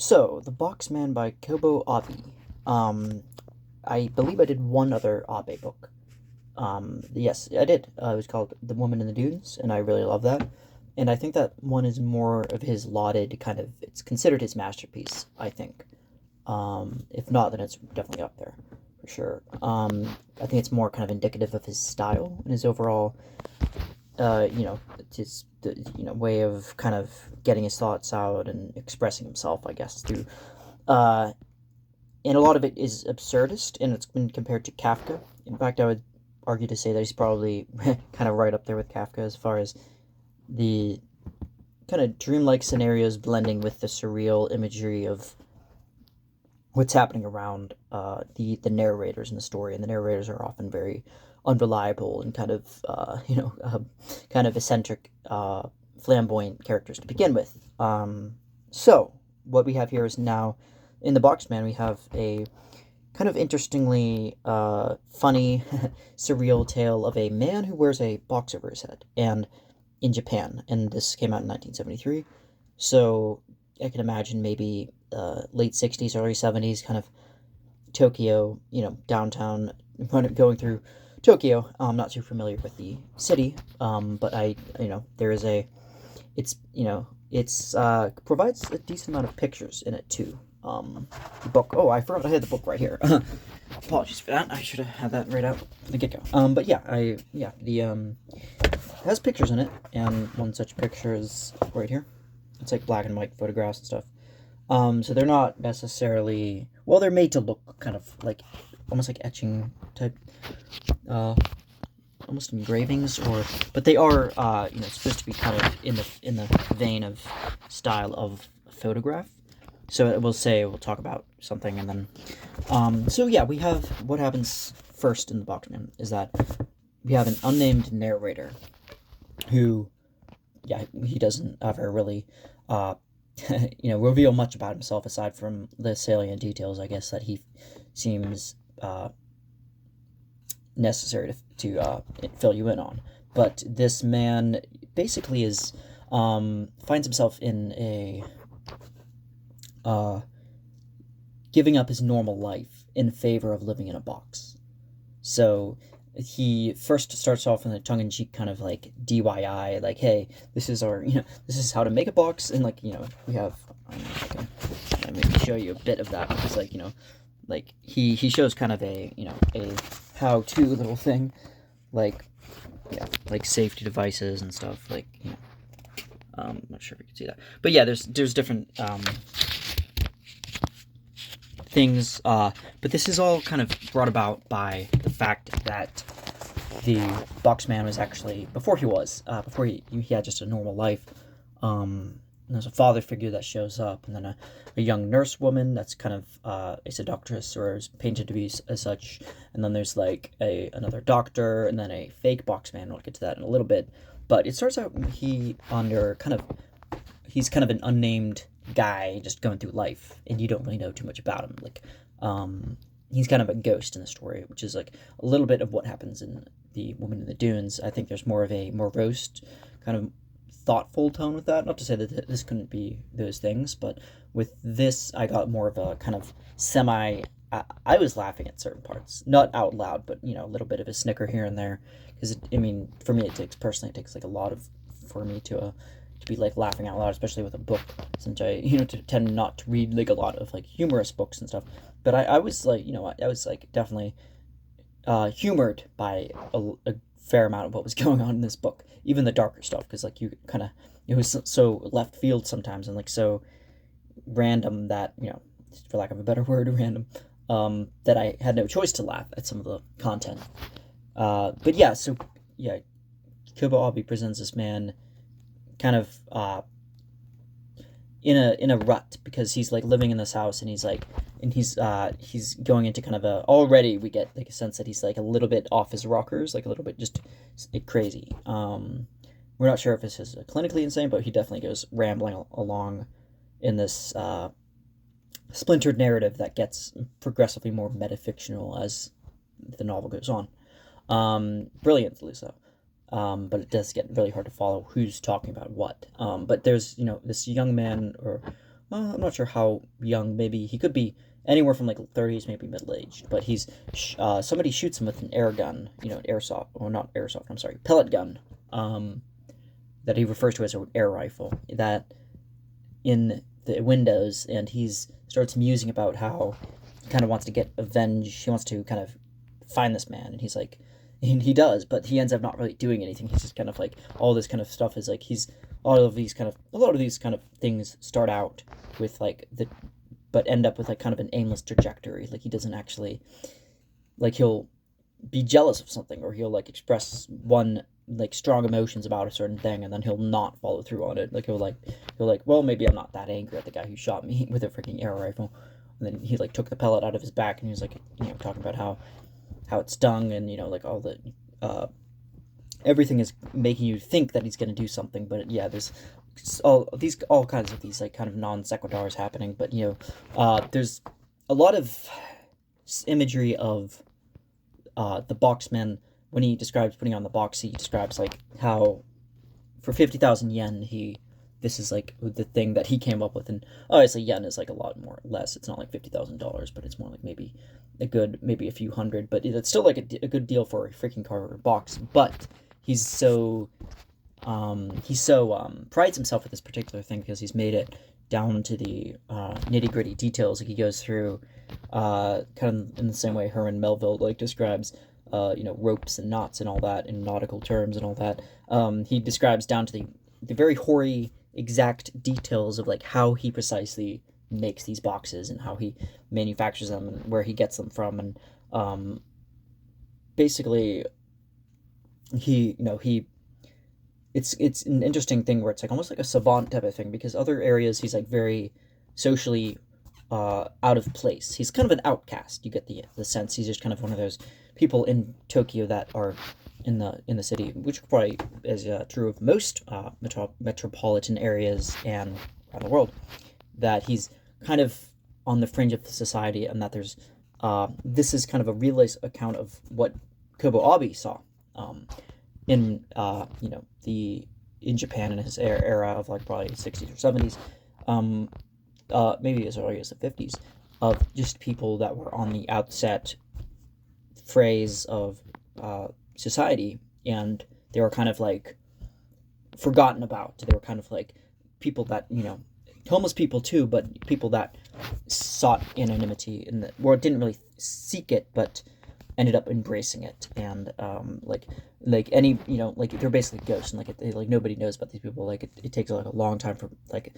So, The Boxman by Kobo Abe. Um, I believe I did one other Abe book. Yes, I did. It was called The Woman in the Dunes, and I really love that. And I think that one is more of his lauded kind of. It's considered his masterpiece, I think. If not, then it's definitely up there for sure. I think it's more kind of indicative of his style and his overall, his way of kind of getting his thoughts out and expressing himself. I guess through uh, and a lot of it is absurdist, and it's been compared to Kafka. In fact, I would argue to say that he's probably kind of right up there with Kafka as far as the kind of dreamlike scenarios blending with the surreal imagery of what's happening around the narrators in the story, and the narrators are often very unreliable and kind of kind of eccentric, flamboyant characters to begin with. So what we have here is now in the Boxman we have a kind of interestingly funny, surreal tale of a man who wears a box over his head, and in Japan, and this came out in 1973. So I can imagine maybe late 60s, early 70s, kind of Tokyo, downtown, going through Tokyo. I'm not too familiar with the city, but there is it's provides a decent amount of pictures in it too. The book. Oh, I forgot I had the book right here. Apologies for that. I should have had that right out from the get go. But yeah, it has pictures in it, and one such picture is right here. It's like black and white photographs and stuff. So they're not necessarily, well, they're made to look kind of like almost like etching type, uh, almost engravings, but they are supposed to be kind of in the vein of style of a photograph. So we'll talk about something, and then so yeah, we have what happens first in the Boxman is that we have an unnamed narrator who, yeah, he doesn't ever really reveal much about himself aside from the salient details, I guess, that he seems necessary to fill you in on. But this man basically is finds himself in a giving up his normal life in favor of living in a box. So he first starts off in a tongue-in-cheek kind of like DIY, like, hey, this is this is how to make a box, and we have, I maybe show you a bit of that, because he shows kind of a how-to little thing, like, yeah, like safety devices and stuff, like, I'm not sure if you can see that, but yeah, there's different things, but this is all kind of brought about by the fact that the Boxman was actually, before he had just a normal life, there's a father figure that shows up, and then a young nurse woman that's kind of is a doctress, or is painted to be as such, and then there's like another doctor, and then a fake Boxman. We'll get to that in a little bit, but it starts out he's kind of an unnamed guy just going through life, and you don't really know too much about him. Like, he's kind of a ghost in the story, which is like a little bit of what happens in The Woman in the Dunes. I think there's more of a morose, kind of thoughtful tone with that. Not to say that this couldn't be those things, but with this, I got more of a kind of semi. I was laughing at certain parts, not out loud, but a little bit of a snicker here and there, because for me, it takes like a lot for me to be like laughing out loud, especially with a book, since I tend not to read like a lot of like humorous books and stuff. But I was like, I was like definitely humored by a fair amount of what was going on in this book, even the darker stuff, because like it was so left field sometimes, and like so random that, for lack of a better word, random, that I had no choice to laugh at some of the content. But yeah, so yeah, Kobo Abe presents this man kind of in a rut, because he's like living in this house, and he's going into kind of already we get like a sense that he's like a little bit off his rockers, like a little bit just crazy. We're not sure if this is clinically insane, but he definitely goes rambling along in this splintered narrative that gets progressively more metafictional as the novel goes on. Brilliantly so. But it does get really hard to follow who's talking about what. But there's, this young man, or I'm not sure how young. Maybe he could be anywhere from like 30s, maybe middle aged. But somebody shoots him with an air gun, an airsoft, or not airsoft. I'm sorry, pellet gun. That he refers to as an air rifle. That in the windows, and he's starts musing about how he kind of wants to get avenged. He wants to kind of find this man, and he's like, and he does, but he ends up not really doing anything. He's just kind of like all this kind of stuff is like he's a lot of these kind of things start out with like but end up with like kind of an aimless trajectory. Like he doesn't actually like he'll be jealous of something, or he'll like express one like strong emotions about a certain thing, and then he'll not follow through on it. Like he'll like, well, maybe I'm not that angry at the guy who shot me with a freaking air rifle. And then he like took the pellet out of his back, and he was like, talking about how it stung, and like all the everything is making you think that he's going to do something. But yeah, there's all kinds of these like kind of non sequiturs happening. But there's a lot of imagery of the boxman. When he describes putting on the box, he describes like how for 50,000 yen this is like the thing that he came up with. And obviously yen is like a lot more less. It's not like $50,000, but it's more like maybe a few hundred, but it's still like a good deal for a freaking car box. But he's so prides himself with this particular thing because he's made it down to the nitty-gritty details. Like he goes through kind of in the same way Herman Melville like describes ropes and knots and all that in nautical terms and all that. He describes down to the very hoary exact details of like how he precisely makes these boxes and how he manufactures them and where he gets them from. And basically it's an interesting thing where it's like almost like a savant type of thing, because other areas he's like very socially out of place. He's kind of an outcast. You get the sense he's just kind of one of those people in Tokyo that are in the city, which probably is true of most metropolitan areas and around the world, that he's kind of on the fringe of society, and that there's this is kind of a realized account of what Kobo Abe saw in in Japan in his era of like probably 60s or 70s, maybe as early as the 50s, of just people that were on the outset phrase of society, and they were kind of like forgotten about. They were kind of like people that homeless people too, but people that sought anonymity in the world, didn't really seek it, but ended up embracing it. And like any like they're basically ghosts, and like nobody knows about these people. Like it takes like a long time for like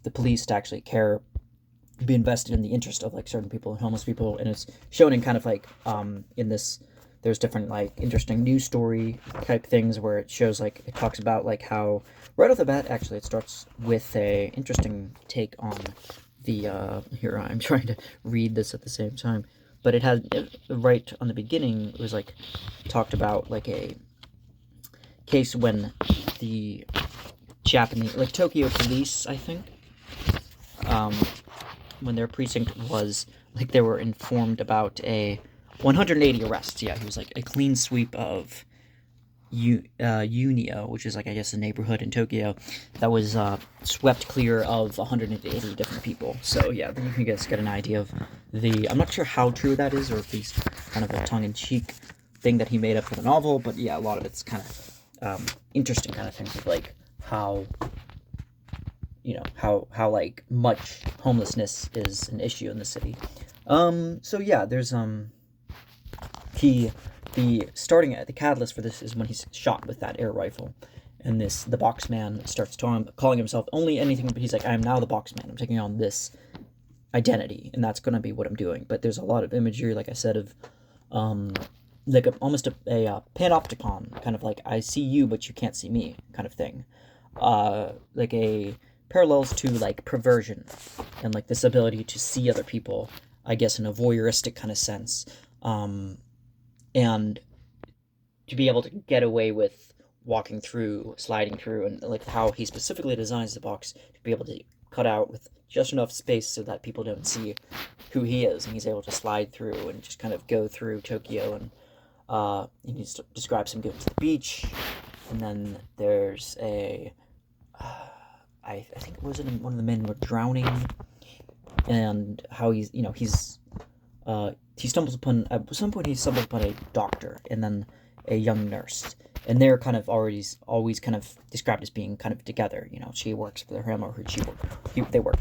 the police to actually be invested in the interest of like certain people and homeless people. And it's shown in kind of like in this, there's different like interesting news story type things where it shows like it talks about like how right off the bat, actually it starts with a interesting take on the here I'm trying to read this at the same time, but right on the beginning it was like talked about like a case when the Japanese like Tokyo police, I think, when their precinct was like they were informed about a 180 arrests. Yeah, he was like a clean sweep of Unio, which is like I guess a neighborhood in Tokyo, that was swept clear of 180 different people. So yeah, then you guys get an idea of I'm not sure how true that is, or if he's kind of a tongue-in-cheek thing that he made up for the novel, but yeah, a lot of it's kind of interesting kind of things of like how how like much homelessness is an issue in the city. So yeah, there's the catalyst for this is when he's shot with that air rifle, and the box man starts calling himself only anything, but he's like, I am now the box man. I'm taking on this identity, and that's going to be what I'm doing. But there's a lot of imagery, like I said, of like almost a panopticon, kind of like I see you but you can't see me kind of thing, like a parallels to like perversion and like this ability to see other people, I guess, in a voyeuristic kind of sense, and to be able to get away with sliding through, and like how he specifically designs the box to be able to cut out with just enough space so that people don't see who he is, and he's able to slide through and just kind of go through Tokyo. And he describes him going to the beach, and then there's I think it was one of the men were drowning, and how he stumbles upon at some point he stumbles upon a doctor and then a young nurse, and they're kind of always kind of described as being kind of together. She works for him, or they work.